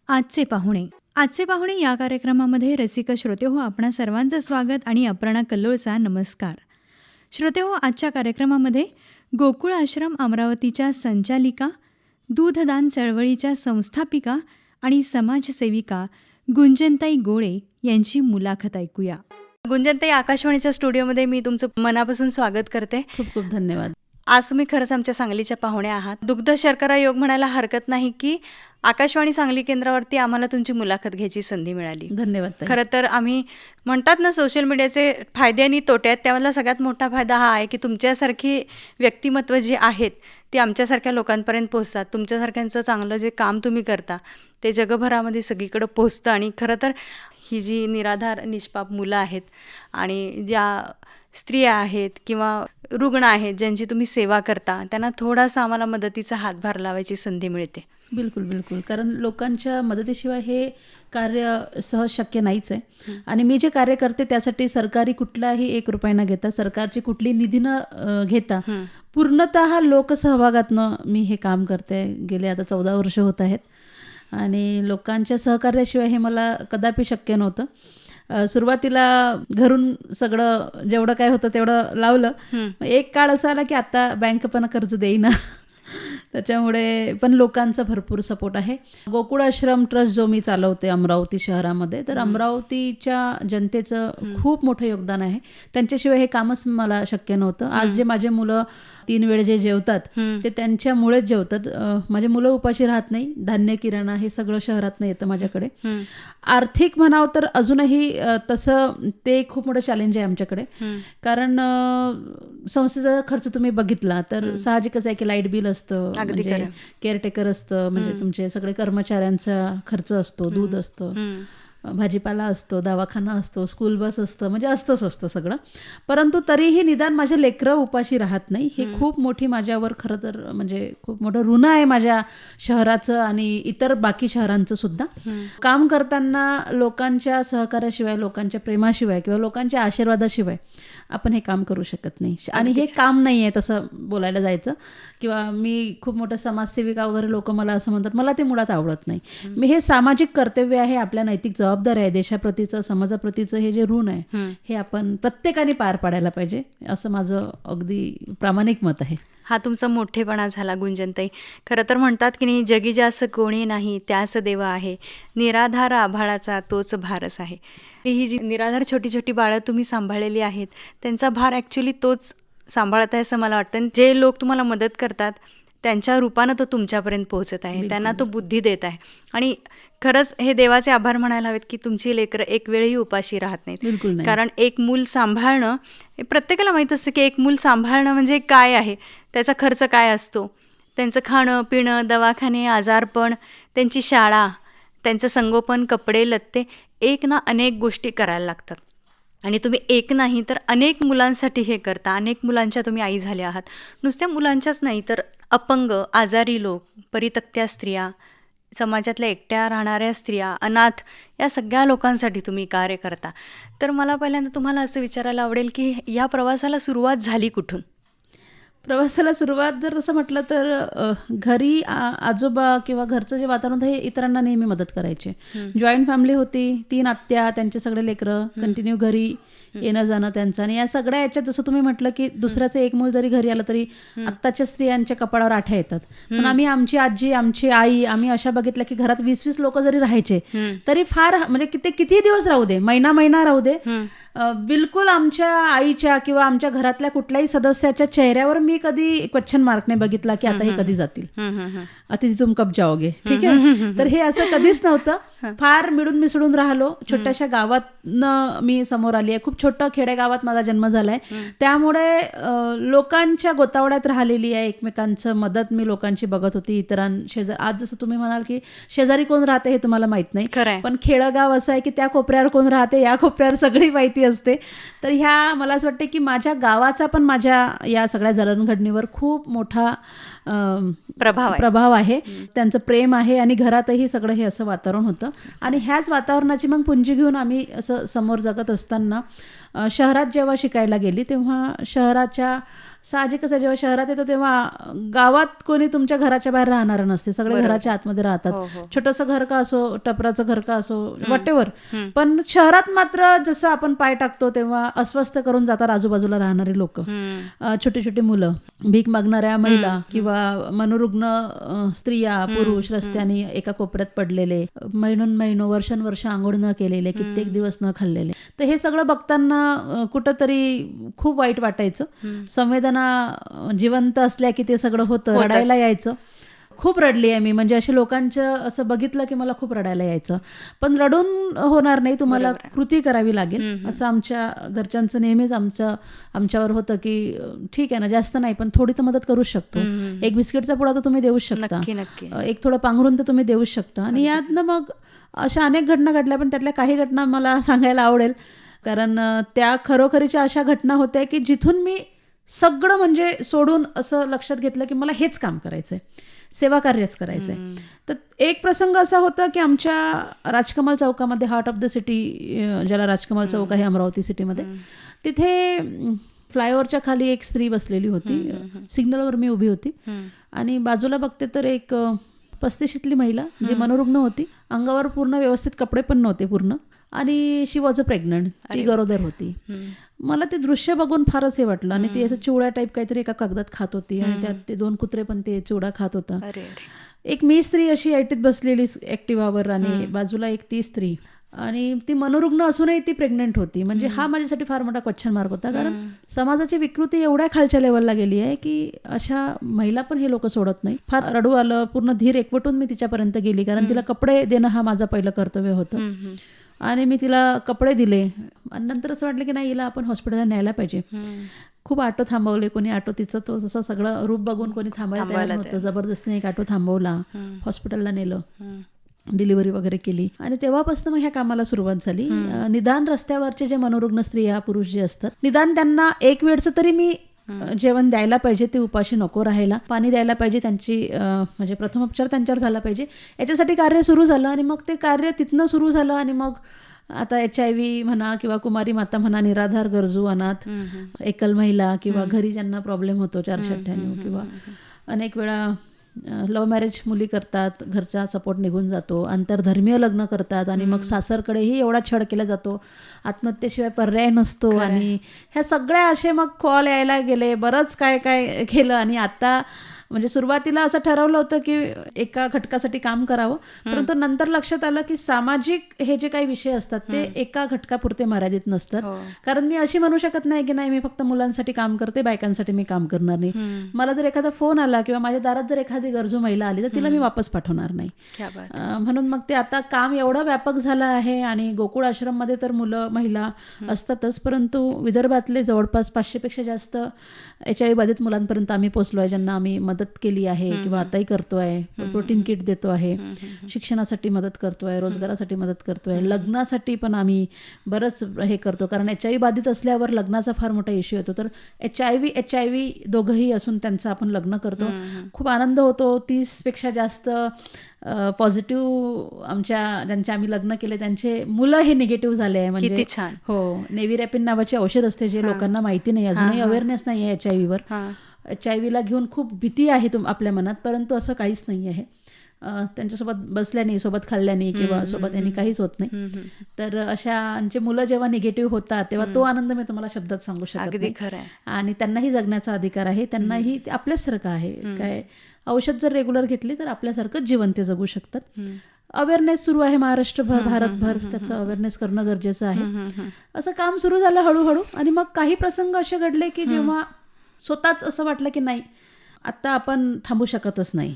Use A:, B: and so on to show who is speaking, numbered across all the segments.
A: आजचे पाहुणे या कार्यक्रमामध्ये रसिक श्रोते हो, आपणा सर्वांचं स्वागत आणि अपर्णा कल्लोळचा नमस्कार. श्रोते हो, आजच्या कार्यक्रमामध्ये गोकुळ आश्रम अमरावतीच्या संचालिका, दूधदान चळवळीच्या संस्थापिका आणि समाजसेविका गुंजनताई गोळे यांची मुलाखत ऐकूया. गुंजनताई, आकाशवाणीच्या स्टुडिओमध्ये मी तुमचं मनापासून स्वागत करते.
B: खूप खूप धन्यवाद.
A: आज तुम्ही खरंच आमच्या सांगलीच्या पाहुण्या आहात. दुग्ध शर्करा योग म्हणायला हरकत नाही की आकाशवाणी सांगली केंद्रावरती आम्हाला तुमची मुलाखत घ्यायची संधी मिळाली.
B: धन्यवाद ताई.
A: खरं तर आम्ही म्हणतात ना, सोशल मीडियाचे फायदे आणि तोटे आहेत. त्यामधला सगळ्यात मोठा फायदा हा आहे की तुमच्यासारखी व्यक्तिमत्व जी आहेत ती आमच्यासारख्या लोकांपर्यंत पोहोचतात. तुमच्यासारख्यांचं चांगलं जे काम तुम्ही करता ते जगभरामध्ये सगळीकडं पोहोचतं. आणि खरं तर ही जी निराधार निष्पाप मुलं आहेत आणि ज्या स्त्रिया आहेत किंवा रुग्ण आहेत ज्यांची तुम्ही सेवा करता, त्यांना थोडासा आम्हाला मदतीचा हातभार लावायची संधी मिळते.
B: बिलकुल बिलकुल. कारण लोकांच्या मदतीशिवाय हे कार्य सहज शक्य नाहीच आहे. आणि मी जे कार्य करते त्यासाठी सरकारी कुठलाही 1 रुपया न घेता, सरकारची कुठली निधी न घेता, पूर्णतः लोकसहभागातनं मी हे काम करते. गेले आता 14 वर्ष होत आहेत आणि लोकांच्या सहकार्याशिवाय हे मला कदापि शक्य नव्हतं. सुरुवातीला घरून सगळं जेवढं काय होतं तेवढं लावलं. एक काळ असा आला की आता बँक पण कर्ज देईना. त्याच्यामुळे पण लोकांचा भरपूर सपोर्ट आहे. गोकुळ आश्रम ट्रस्ट जो मी चालवते अमरावती शहरामध्ये, तर अमरावतीच्या जनतेचं खूप मोठं योगदान आहे. त्यांच्याशिवाय हे कामच मला शक्य नव्हतं. आज जे माझे मुलं 3 वेळ जे जेवतात ते त्यांच्यामुळेच जेवतात. माझे मुलं उपाशी राहत नाही. धान्य किराणा हे सगळं शहरातनं येतं माझ्याकडे. आर्थिक म्हणावं तर अजूनही तसं ते खूप मोठं चॅलेंज आहे आमच्याकडे. कारण संस्थेचा खर्च तुम्ही बघितला तर साहजिकच आहे की लाईट बिल असतं, म्हणजे केअरटेकर असतं, म्हणजे तुमचे सगळे कर्मचाऱ्यांचा खर्च असतो, दूध असतं, भाजीपाला असतो, दवाखाना असतो, स्कूल बस असतं, म्हणजे असतं सगळं. परंतु तरीही निदान माझे लेकरं उपाशी राहत नाही. हे खूप मोठी माझ्यावर खरं तर म्हणजे खूप मोठं ऋण आहे माझ्या शहराचं आणि इतर बाकी शहरांचं सुद्धा. काम करताना लोकांच्या सहकार्याशिवाय, लोकांच्या प्रेमाशिवाय किंवा लोकांच्या आशीर्वादाशिवाय आपण हे काम करू शकत नाही. आणि हे काम नाही आहे तसं बोलायला जायचं. किंवा मी खूप मोठं समाजसेविका वगैरे लोक मला असं म्हणतात, मला ते मुळात आवडत नाही. मी हे सामाजिक कर्तव्य आहे, आपल्या नैतिक जबाबदारी आहे, देशाप्रतीचं समाजाप्रतीचं हे जे ऋण आहे हे आपण प्रत्येकाने पार पाडायला पाहिजे, असं माझं अगदी प्रामाणिक मत आहे.
A: हा तुमचा मोठेपणा झाला गुंजनताई. खरं तर म्हणतात की नाही, जगी ज्यास कोणी नाही त्यास देवा आहे, निराधार आभाळाचा तोच भारस आहे. ही जी निराधार छोटी छोटी बाळं तुम्ही सांभाळलेली आहेत त्यांचा भार ॲक्च्युली तोच सांभाळत आहे असं मला वाटतं. जे लोक तुम्हाला मदत करतात त्यांच्या रूपानं तो तुमच्यापर्यंत पोहोचत आहे, त्यांना तो बुद्धी देत आहे. आणि खरंच हे देवाचे आभार म्हणायला हवेत की तुमची लेकरं एक वेळही उपाशी राहत नाहीत. कारण एक मूल सांभाळणं हे प्रत्येकाला माहीत असतं की एक मूल सांभाळणं म्हणजे काय आहे, त्याचा खर्च काय असतो, त्यांचं खाणं पिणं, दवाखाने, आजारपण, त्यांची शाळा, त्यांचं संगोपन, कपडे लत्ते, एक ना अनेक गोष्टी करायला लागतात. आणि तुम्ही एक नाही तर अनेक मुलांसाठी हे करता. अनेक मुलांच्या तुम्ही आई झाल्या आहात. नुसत्या मुलांच्याच नाही तर अपंग, आजारी लोक, परित्यक्त्या स्त्रिया, समाजातल्या एकट्या राहणाऱ्या स्त्रिया, अनाथ, या सगळ्या लोकांसाठी तुम्ही कार्य करता. तर मला पहिल्यांदा तुम्हाला असं विचारायला आवडेल की या प्रवासाला सुरुवात झाली कुठून?
B: प्रवासाला सुरुवात जर तसं म्हटलं तर घरी आजोबा किंवा घरचं जे वातावरण होतं हे इतरांना नेहमी मदत करायचे. जॉईंट फॅमिली होती, 3 आत्या, त्यांचे सगळे लेकरं, कंटिन्यू घरी येणं जाणं त्यांचं. आणि या सगळ्या याच्यात जसं तुम्ही म्हटलं की दुसऱ्याचं एक मूल जरी घरी आलं तरी आत्ताच्या स्त्रियांच्या कपाळावर आठ्या येतात. पण आम्ही आमची आजी, आमची आई, आम्ही अशा बघितल्या की घरात 20-20 लोक जरी राहायचे तरी फार म्हणजे ते किती दिवस राहू दे, महिना राहू दे, बिलकुल आमच्या आईच्या किंवा आमच्या घरातल्या कुठल्याही सदस्याच्या चेहऱ्यावर मी कधी क्वेश्चन मार्क नाही बघितला की आता हे कधी जातील, अतिथी तुम कब जाओगे, ठीक आहे. तर हे असं कधीच नव्हतं. फार मिळून मिसळून राहिलो. छोट्याशा गावातनं मी समोर आली आहे. खूप छोटं खेडेगावात माझा जन्म झालाय. त्यामुळे लोकांच्या गोतावड्यात राहिलेली आहे. एकमेकांचं मदत मी लोकांची बघत होती. शेजार, आज जसं तुम्ही म्हणाल की शेजारी कोण राहते हे तुम्हाला माहित नाही, पण खेडगाव असं आहे की त्या कोपऱ्यावर कोण राहते या कोपऱ्यावर सगळी माहिती असते. तर ह्या मला असं वाटतं की माझ्या गावाचा पण माझ्या या सगळ्या जडणघडणीवर खूप मोठा प्रभाव आहे. त्यांचं प्रेम आहे आणि घरातही सगळं हे असं वातावरण होतं. आणि ह्याच वातावरणाची मग पुंजी घेऊन आम्ही असं समोर जगत असताना शहरात जेव्हा शिकायला गेली तेव्हा शहराच्या साहजिकच आहे, जेव्हा शहरात येतो तेव्हा गावात कोणी तुमच्या घराच्या बाहेर राहणारं नसते, सगळे
A: बरोबर.
B: घराच्या आतमध्ये राहतात.
A: हो, हो.
B: छोटंसं घर का असो, टपराचं घर का असो, वॉटेवर. पण शहरात मात्र जसं आपण पाय टाकतो तेव्हा अस्वस्थ करून जातात आजूबाजूला राहणारी लोक, छोटी छोटी मुलं, भीक मागणाऱ्या महिला किंवा मनोरुग्ण स्त्रिया, पुरुष रस्त्याने एका कोपऱ्यात पडलेले, महिनो वर्षानुवर्ष आंघोळ न केलेले, कित्येक दिवस न खाल्लेले. तर हे सगळं बघताना कुठंतरी खूप वाईट वाटायचं. संवेदना जिवंत असल्या की ते सगळं होतं, रडायला यायचं. खूप रडली आहे मी, म्हणजे असे लोकांचं असं बघितलं की मला खूप रडायला यायचं. पण रडून होणार नाही, तुम्हाला कृती करावी लागेल असं आमच्या घरच्यांचं नेहमीच आमच्यावर होतं की ठीक आहे ना, जास्त नाही पण थोडी तर मदत करूच शकतो. एक बिस्किटचा पुडा तर तुम्ही देऊच शकता,
A: नक्की नक्की.
B: एक थोडं पांघरून तर तुम्ही देऊच शकता. आणि यातनं मग अशा अनेक घटना घडल्या, पण त्यातल्या काही घटना मला सांगायला आवडेल, कारण त्या खरोखरीच्या अशा घटना होत्या की जिथून मी सगळं म्हणजे सोडून असं लक्षात घेतलं की मला हेच काम करायचं आहे, सेवा कार्यच करायचं आहे. तर एक प्रसंग असा होता की आमच्या राजकमल चौकामध्ये, हार्ट ऑफ द सिटी ज्याला राजकमल चौक आहे अमरावती सिटीमध्ये, तिथे फ्लायओव्हरच्या खाली एक स्त्री बसलेली होती. सिग्नलवर मी उभी होती आणि बाजूला बघते तर एक 35शीतली महिला जी मनोरुग्ण होती, अंगावर पूर्ण व्यवस्थित कपडे पण नव्हते पूर्ण, आणि शी वॉज अ प्रेग्नंट, ती गरोदर होती. मला ते दृश्य बघून फारच हे वाटलं. आणि ती असं चिवडा टाईप काहीतरी एका कागदात खात होती आणि त्यात ते 2 कुत्रे पण ते चिवडा खात होता. एक मी स्त्री अशी ऐटीत बसलेली ॲक्टिव्हावर आणि बाजूला एक ती स्त्री, आणि ती मनोरुग्ण असूनही ती प्रेग्नंट होती. म्हणजे हा माझ्यासाठी फार मोठा क्वेश्चन मार्क होता, कारण समाजाची विकृती एवढ्या खालच्या लेवलला गेली आहे की अशा महिला पण हे लोक सोडत नाही. फार रडू आलं, पूर्ण धीर एकवटून मी तिच्यापर्यंत गेली, कारण तिला कपडे देणं हा माझं पहिलं कर्तव्य होतं. आणि मी तिला कपडे दिले आणि नंतर असं वाटलं की नाही, हिला आपण हॉस्पिटलला न्यायला पाहिजे. खूप ऑटो थांबवले, कोणी ऑटो, तिचं तो तसं सगळं रूप बघून कोणी थांबायला तयार नव्हतं. जबरदस्तीने एक ऑटो थांबवला, हॉस्पिटलला नेलं, डिलिव्हरी वगैरे केली. आणि तेव्हापासून मग ह्या कामाला सुरुवात झाली. निदान रस्त्यावरचे जे मनोरुग्ण स्त्रिया पुरुष जे असतात, निदान त्यांना एक वेळचं तरी मी जेवण द्यायला पाहिजे, ते उपाशी नको राहायला, पाणी द्यायला पाहिजे, त्यांची म्हणजे प्रथमोपचार त्यांच्यावर झाला पाहिजे, याच्यासाठी कार्य सुरू झालं. आणि मग ते कार्य तिथनं सुरू झालं. आणि मग आता HIV म्हणा किंवा कुमारी माता म्हणा, निराधार, गरजू, अनाथ, एकल महिला किंवा घरी ज्यांना प्रॉब्लेम होतो 498, किंवा अनेक वेळा लव्ह मॅरेज मुली करतात, घरचा सपोर्ट निघून जातो, आंतरधर्मीय लग्न करतात आणि मग सासरकडेही एवढा छळ केला जातो, आत्महत्येशिवाय पर्याय नसतो. आणि ह्या सगळ्या असे मग कॉल यायला गेले, बरंच काय काय केलं. आणि आता म्हणजे सुरुवातीला असं ठरवलं होतं की एका घटकासाठी काम करावं, परंतु नंतर लक्षात आलं की सामाजिक हे जे काही विषय असतात ते एका घटकापुरते मर्यादित नसतात. कारण मी अशी म्हणू शकत नाही की नाही, मी फक्त मुलांसाठी काम करते, बायकांसाठी मी काम करणार नाही. मला जर एखादा फोन आला किंवा माझ्या दारात जर एखादी गरजू महिला आली तर तिला मी वापस पाठवणार नाही. म्हणून मग ते आता काम एवढं व्यापक झालं आहे. आणि गोकुळ आश्रममध्ये तर मुलं महिला असतातच, परंतु विदर्भातले जवळपास 500पेक्षा जास्त HIV बाधित मुलांपर्यंत आम्ही पोचलो आहे, ज्यांना आम्ही मदत केली आहे किंवा आताही करतोय. प्रोटीन किट देतो आहे, शिक्षणासाठी मदत करतोय, रोजगारासाठी मदत करतोय, लग्नासाठी पण आम्ही बरंच हे करतो, कारण HIV बाधित असल्यावर लग्नाचा फार मोठा इश्यू येतो. तर HIV दोघंही असून त्यांचं आपण लग्न करतो. खूप आनंद होतो. 30पेक्षा जास्त पॉझिटिव्ह ज्यांचे आम्ही लग्न केले त्यांचे मुलं हे निगेटिव्ह झाले आहे. म्हणजे
A: छान.
B: हो, नेव्हिरॅपिन नावाचे औषध असते जे लोकांना माहिती नाही, अजूनही अवेअरनेस नाही आहे HIVवर. HIV घेऊन खूप भीती आहे आपल्या मनात, परंतु असं काहीच नाही आहे. त्यांच्यासोबत बसल्याने, सोबत खाल्ल्याने किंवा सोबत यांनी काहीच होत नाही. तर अशांचे मुलं जेव्हा निगेटिव्ह होतात तेव्हा तो आनंद मी तुम्हाला शब्दात सांगू शकत नाही. आणि त्यांनाही जगण्याचा अधिकार आहे, त्यांनाही आपल्यासारखं आहे. काय औषध जर रेग्युलर घेतली तर आपल्यासारखंच जीवन ते जगू शकतात. अवेअरनेस सुरू आहे महाराष्ट्रभर, भारतभर, त्याचं अवेअरनेस करणं गरजेचं आहे. असं काम सुरू झालं हळूहळू. आणि मग काही प्रसंग असे घडले की जेव्हा स्वतःच असं वाटलं की नाही, आता आपण थांबू शकतच नाही.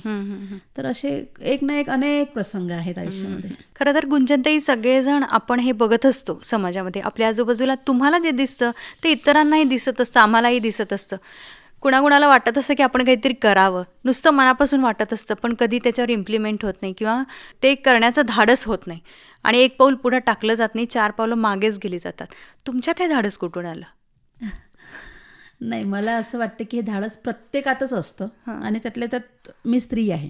B: तर असे एक ना एक अनेक प्रसंग आहेत आयुष्यामध्ये.
A: खरं तर गुंजनताई, सगळेजण आपण हे बघत असतो समाजामध्ये, आपल्या आजूबाजूला तुम्हाला जे दिसतं ते इतरांनाही दिसत असतं, आम्हालाही दिसत असतं. कुणाकुणाला वाटत असतं की आपण काहीतरी करावं, नुसतं मनापासून वाटत असतं, पण कधी त्याच्यावर इम्प्लिमेंट होत नाही किंवा ते करण्याचं धाडस होत नाही आणि एक पाऊल पुढं टाकलं जात नाही, 4 पावलं मागेच गेली जातात. तुमच्यात हे धाडस कुठून आलं?
B: नाही, मला असं वाटतं की हे धाडस प्रत्येकातच असतं आणि त्यातल्या त्यात मी स्त्री आहे.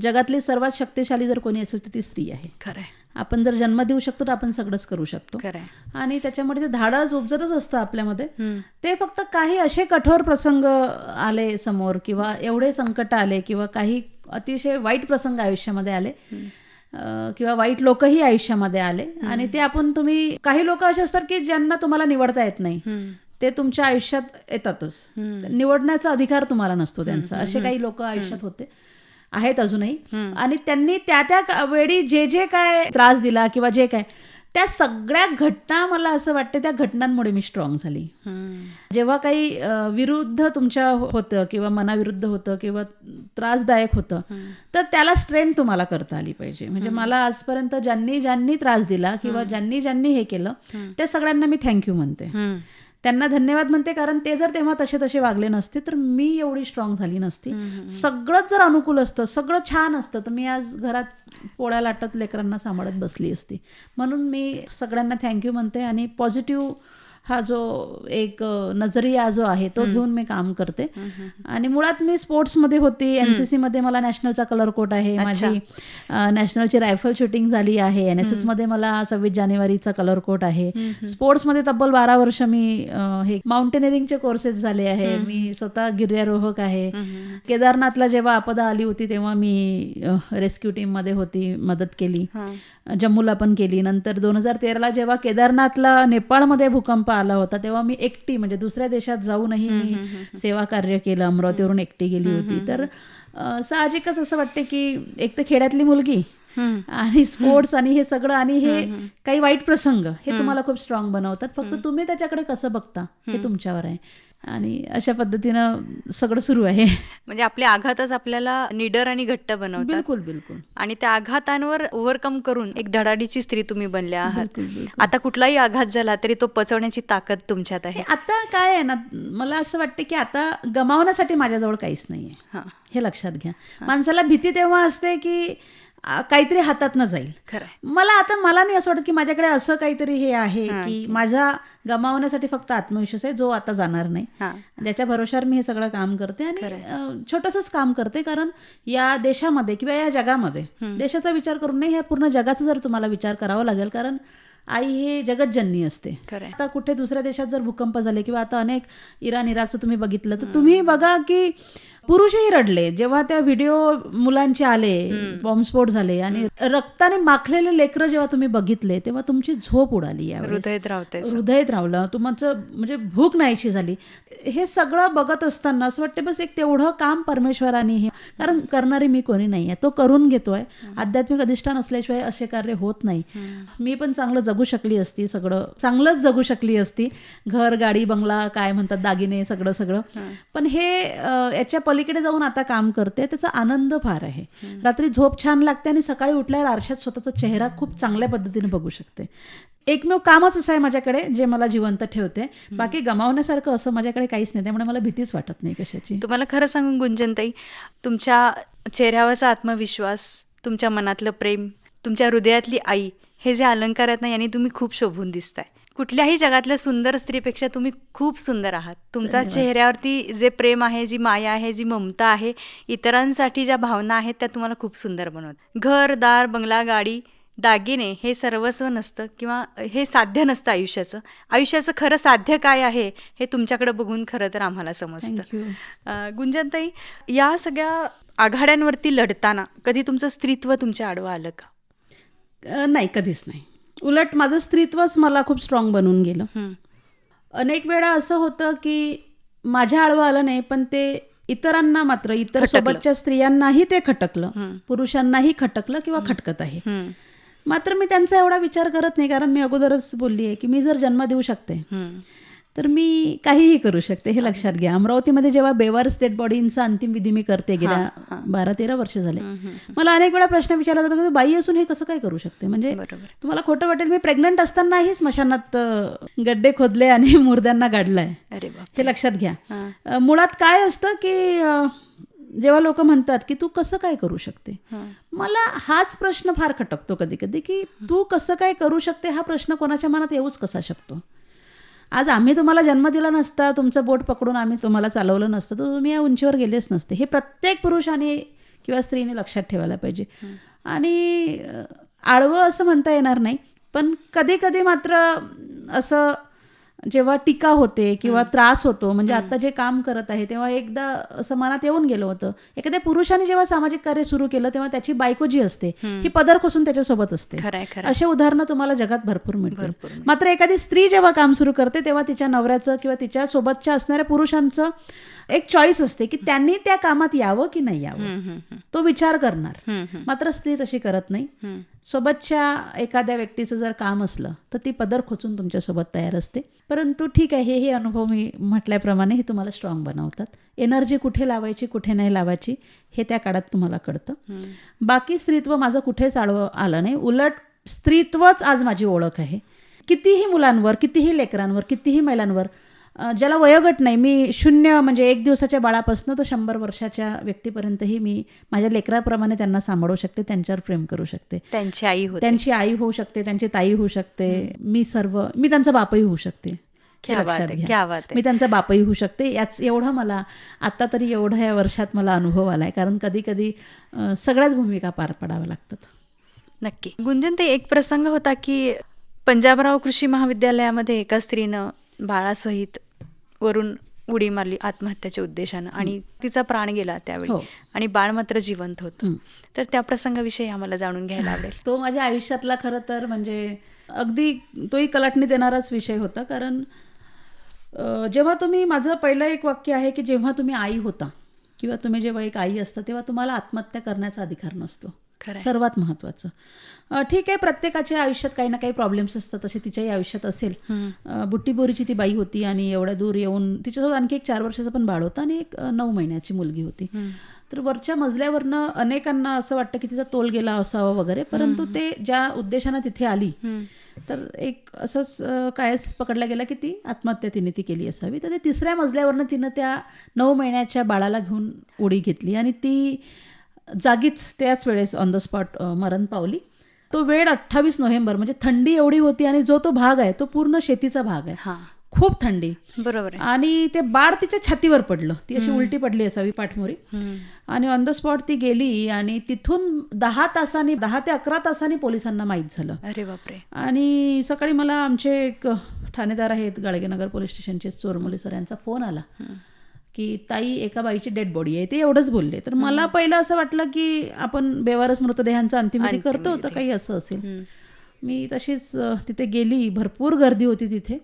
B: जगातली सर्वात शक्तिशाली जर कोणी असेल तर ती स्त्री आहे.
A: खरंय.
B: आपण जर जन्म देऊ शकतो तर आपण सगळंच करू शकतो.
A: खरंय.
B: आणि त्याच्यामध्ये ते धाडस उपजतच असतं आपल्यामध्ये. ते फक्त काही असे कठोर प्रसंग आले समोर किंवा एवढे संकट आले किंवा काही अतिशय वाईट प्रसंग आयुष्यामध्ये आले किंवा वाईट लोकही आयुष्यामध्ये आले आणि ते तुम्ही काही लोक असे असतात की ज्यांना तुम्हाला निवडता येत नाही, ते तुमच्या आयुष्यात येतातच. निवडण्याचा अधिकार तुम्हाला नसतो त्यांचा. असे काही लोक आयुष्यात होते, आहेत अजूनही. आणि त्यांनी त्या वेळी जे काय त्रास दिला किंवा जे काय, त्या सगळ्या घटना, मला असं वाटतं त्या घटनांमुळे मी स्ट्रॉंग झाली. जेव्हा काही विरुद्ध तुमच्या होतं किंवा मनाविरुद्ध होतं किंवा त्रासदायक होतं, तर त्याला स्ट्रेंथ तुम्हाला करता आली पाहिजे. म्हणजे मला आजपर्यंत ज्यांनी त्रास दिला किंवा ज्यांनी हे केलं, त्या सगळ्यांना मी थँक्यू म्हणते, त्यांना धन्यवाद म्हणते. कारण ते जर तेव्हा तसे वागले नसते तर मी एवढी स्ट्रॉंग झाली नसती. सगळंच जर अनुकूल असतं, सगळं छान असतं, तर मी आज घरात पोळ्या लाटत लेकरांना सांभाळत बसली असती. म्हणून मी सगळ्यांना थँक्यू म्हणते आणि पॉझिटिव्ह हा जो एक नजरिया जो आहे तो घेऊन मी काम करते. आणि मुळात मी स्पोर्ट्समध्ये होती. NCC मध्ये मला नॅशनलचा कलर कोट आहे. माझी नॅशनलची रायफल शूटिंग झाली आहे. NSS मध्ये मला 26 जानेवारीचा कलर कोट आहे. स्पोर्ट्समध्ये तब्बल 12 वर्ष मी हे माउंटेनिअरिंगचे कोर्सेस झाले आहे. मी स्वतः गिर्यारोहक आहे. केदारनाथला जेव्हा आपदा आली होती तेव्हा मी रेस्क्यू टीममध्ये होती, मदत केली. जम्मूला पण केली. नंतर 2013ला जेव्हा केदारनाथला नेपाळमध्ये भूकंप आला होता तेव्हा मी एकटी, म्हणजे दुसऱ्या देशात जाऊनही मी सेवा कार्य केलं. अमरावतीवरून एकटी गेली होती. तर साहजिकच असं वाटते की एक तर खेड्यातली मुलगी आणि स्पोर्ट्स आणि हे सगळं आणि हे काही वाईट प्रसंग हे तुम्हाला खूप स्ट्रॉंग बनवतात. फक्त तुम्ही त्याच्याकडे कसं बघता हे तुमच्यावर आहे. आणि अशा पद्धतीनं सगळं सुरू आहे.
A: म्हणजे आपले आघातच आपल्याला निडर आणि घट्ट बनवतात.
B: बिलकुल बिलकुल.
A: आणि त्या आघातांवर ओव्हरकम करून एक धडाडीची स्त्री तुम्ही बनल्या आहात.
B: बिलकुल.
A: आता कुठलाही आघात झाला तरी तो पचवण्याची ताकद तुमच्यात आहे.
B: आता काय आहे ना, मला असं वाटतं की आता गमावण्यासाठी माझ्याजवळ काहीच नाहीये, हे लक्षात घ्या. माणसाला भीती तेव्हा असते की काहीतरी हातातनं जाईल. मला नाही असं वाटत की माझ्याकडे असं काहीतरी हे आहे की माझा गमावण्यासाठी फक्त आत्मविश्वास आहे जो आता जाणार नाही. त्याच्या भरोशावर मी हे सगळं काम करते आणि छोटंसंच काम करते. कारण या देशामध्ये किंवा या जगामध्ये देशाचा विचार करून नाही, ह्या पूर्ण जगाचा जर तुम्हाला विचार करावा लागेल. कारण आई हे जगतजननी असते. आता कुठे दुसऱ्या देशात जर भूकंप झाले किंवा आता अनेक इराकचं तुम्ही बघितलं तर तुम्ही बघा की पुरुषही रडले जेव्हा त्या व्हिडिओ मुलांचे आले, बॉम्बस्फोट झाले आणि रक्ताने माखलेले लेकरं जेव्हा तुम्ही बघितले तेव्हा तुमची झोप उडाली. हृदयात रावलं तुमचं, म्हणजे भूक नाहीशी झाली. हे सगळं बघत असताना असं वाटतं बस एक तेवढं काम परमेश्वराने हे, कारण करणारी मी कोणी नाही आहे, तो करून घेतोय. आध्यात्मिक अधिष्ठान असल्याशिवाय असे कार्य होत नाही. मी पण चांगलं जगू शकली असती, सगळं चांगलंच जगू शकली असती, घर गाडी बंगला काय म्हणतात दागिने सगळं. पण हे याच्या पलीकडे जाऊन आता काम करते, त्याचा आनंद फार आहे. रात्री झोप छान लागते आणि सकाळी उठल्यावर आरशात स्वतःचा चेहरा खूप चांगल्या पद्धतीने बघू शकते. एकमेव कामच असं आहे माझ्याकडे जे मला जिवंत ठेवते. बाकी गमावण्यासारखं असं माझ्याकडे काहीच नाही, त्यामुळे मला भीतीच वाटत नाही कशाची.
A: तुम्हाला खरं सांगून गुंजनताई, तुमच्या चेहऱ्यावरचा आत्मविश्वास, तुमच्या मनातलं प्रेम, तुमच्या हृदयातली आई, हे जे अलंकार आहेत ना, यांनी तुम्ही खूप शोभून दिसताय. कुठल्याही जगातल्या सुंदर स्त्रीपेक्षा तुम्ही खूप सुंदर आहात. तुमच्या चेहऱ्यावरती जे प्रेम आहे, जी माया आहे, जी ममता आहे, इतरांसाठी ज्या भावना आहेत त्या तुम्हाला खूप सुंदर बनवतात. घर दार बंगला गाडी दागिने हे सर्वस्व नसतं किंवा हे साध्य नसतं आयुष्याचं खरं साध्य काय आहे हे तुमच्याकडे बघून खरं तर आम्हाला समजतं. गुंजनताई, या सगळ्या आघाड्यांवरती लढताना कधी तुमचं स्त्रीत्व तुमच्या आडवं आलं का?
B: नाही, कधीच नाही. उलट माझं स्त्रीत्वच मला खूप स्ट्रॉंग बनवून गेलं. अनेक वेळा असं होतं की माझ्या आडवं आलं नाही, पण ते इतरांना मात्र, इतर सोबतच्या स्त्रियांनाही ते खटकलं, पुरुषांनाही खटकलं किंवा खटकत आहे. मात्र मी त्यांचा एवढा विचार करत नाही, कारण मी अगोदरच बोलली आहे की मी जर जन्म देऊ शकते तर मी काहीही करू शकते, हे लक्षात घ्या. अमरावतीमध्ये जेव्हा बेवारस डेड बॉडींचा अंतिम विधी मी करते, गेल्या 12-13 वर्ष झाले, मला अनेक वेळा प्रश्न विचारला जातो की बाई असून हे कसं काय करू शकते. म्हणजे तुम्हाला खोटं वाटेल, मी प्रेग्नंट असतानाही स्मशानात गड्डे खोदले आणि मुर्द्यांना गाडलाय, हे लक्षात घ्या. मुळात काय असतं की जेव्हा लोक म्हणतात की तू कसं काय करू शकते, मला हाच प्रश्न फार खटकतो कधी कधी की तू कसं काय करू शकते हा प्रश्न कोणाच्या मनात येऊच कसा शकतो. आज आम्ही तुम्हाला जन्म दिला नसता, तुमचं बोट पकडून आम्ही तुम्हाला चालवलं नसतं, तर तुम्ही या उंचीवर गेलेच नसते. हे प्रत्येक पुरुषाने किंवा स्त्रीने लक्षात ठेवायला पाहिजे. आणि आडवं असं म्हणता येणार नाही, पण कधी कधी मात्र असं जेव्हा टीका होते किंवा त्रास होतो, म्हणजे आता जे काम करत आहे तेव्हा एकदा असं मनात येऊन गेलं होतं, एखाद्या पुरुषाने जेव्हा सामाजिक कार्य सुरू केलं तेव्हा त्याची बायको जी असते ही पदर खोसून त्याच्यासोबत असते. असे उदाहरणं तुम्हाला जगात भरपूर मिळतील. मात्र एखादी स्त्री जेव्हा काम सुरू करते तेव्हा तिच्या नवऱ्याचं किंवा तिच्या सोबतच्या असणाऱ्या पुरुषांचं एक चॉईस असते की त्यांनी त्या कामात यावं की नाही यावं, तो विचार करणार. मात्र स्त्री तशी करत नाही. सोबतच्या एखाद्या व्यक्तीचं जर काम असलं तर ती पदर खोचून तुमच्यासोबत तयार असते. परंतु ठीक आहे, हे अनुभव मी म्हटल्याप्रमाणे हे तुम्हाला स्ट्रॉंग बनवतात. एनर्जी कुठे लावायची कुठे नाही लावायची हे त्या काळात तुम्हाला कळतं. बाकी स्त्रीत्व माझं कुठेच आडवं आलं नाही, उलट स्त्रीत्वच आज माझी ओळख आहे. कितीही मुलांवर, कितीही लेकरांवर, कितीही महिलांवर, ज्याला वयोगट नाही, मी 0 म्हणजे 1 दिवसाच्या बाळापासून तर 100 वर्षाच्या व्यक्तीपर्यंतही मी माझ्या लेकराप्रमाणे त्यांना सांभाळू शकते, त्यांच्यावर प्रेम करू शकते. त्यांची आई होऊ शकते, त्यांची ताई होऊ शकते, मी त्यांचा बापही होऊ शकते. मी त्यांचा बापही होऊ शकते. याच एवढं मला आता तरी एवढ्या या वर्षात मला अनुभव आलाय, कारण कधी कधी सगळ्याच भूमिका पार पाडाव्या लागतात.
A: नक्की. गुंजनताई, एक प्रसंग होता की पंजाबराव कृषी महाविद्यालयामध्ये एका स्त्रीनं बाळासहित वरून उडी मारली आत्महत्याच्या उद्देशानं आणि तिचा प्राण गेला त्यावेळी, आणि बाळ मात्र जिवंत होतं. तर त्या प्रसंगाविषयी आम्हाला जाणून घ्यायला आवडेल.
B: तो माझ्या आयुष्यातला खरं तर म्हणजे अगदी तोही कलाटणी देणाराच विषय होता. कारण जेव्हा तुम्ही, माझं पहिलं एक वाक्य आहे की जेव्हा तुम्ही आई होता किंवा तुम्ही जेव्हा एक आई असता तेव्हा तुम्हाला आत्महत्या करण्याचा अधिकार नसतो. सर्वात महत्त्वाचं. ठीक आहे, प्रत्येकाच्या आयुष्यात काही ना काही प्रॉब्लेम्स असतात, तसे तिच्याही आयुष्यात असेल. बुट्टीबोरीची ती बाई होती आणि एवढ्या दूर येऊन तिच्यासोबत आणखी एक 4 वर्षाचा पण बाळ होता आणि एक 9 महिन्याची मुलगी होती. तर वरच्या मजल्यावरनं अनेकांना असं वाटतं की तिचा तोल गेला असावा वगैरे, परंतु ते ज्या उद्देशानं तिथे आली तर एक असंच कायच पकडला गेला की ती आत्महत्या तिने केली असावी. तर ते 3ऱ्या मजल्यावरनं तिनं त्या 9 महिन्याच्या बाळाला घेऊन उडी घेतली आणि ती जागीच त्याच वेळेस ऑन द स्पॉट मरण पावली. तो वेळ 28 नोव्हेंबर, म्हणजे थंडी एवढी होती आणि जो तो भाग आहे तो पूर्ण शेतीचा भाग आहे, खूप थंडी.
A: बरोबर.
B: आणि ते बाळ तिच्या छातीवर पडलं, ती अशी उलटी पडली असावी पाठमोरी, आणि ऑन द स्पॉट ती गेली. आणि तिथून 10 ते 11 तासांनी पोलिसांना माहीत झालं.
A: अरे बापरे.
B: आणि सकाळी मला आमचे एक ठाणेदार आहेत गाडगेनगर पोलीस स्टेशनचे, चोरमोली सर, यांचा फोन आला की ताई, एका बाईची डेड बॉडी आहे, ते एवढंच बोलले. तर मला पहिलं असं वाटलं की आपण बेवारस मृतदेहांचं अंतिमविधी करतो, तर काही असं असेल. मी तशीच तिथे गेली, भरपूर गर्दी होती तिथे.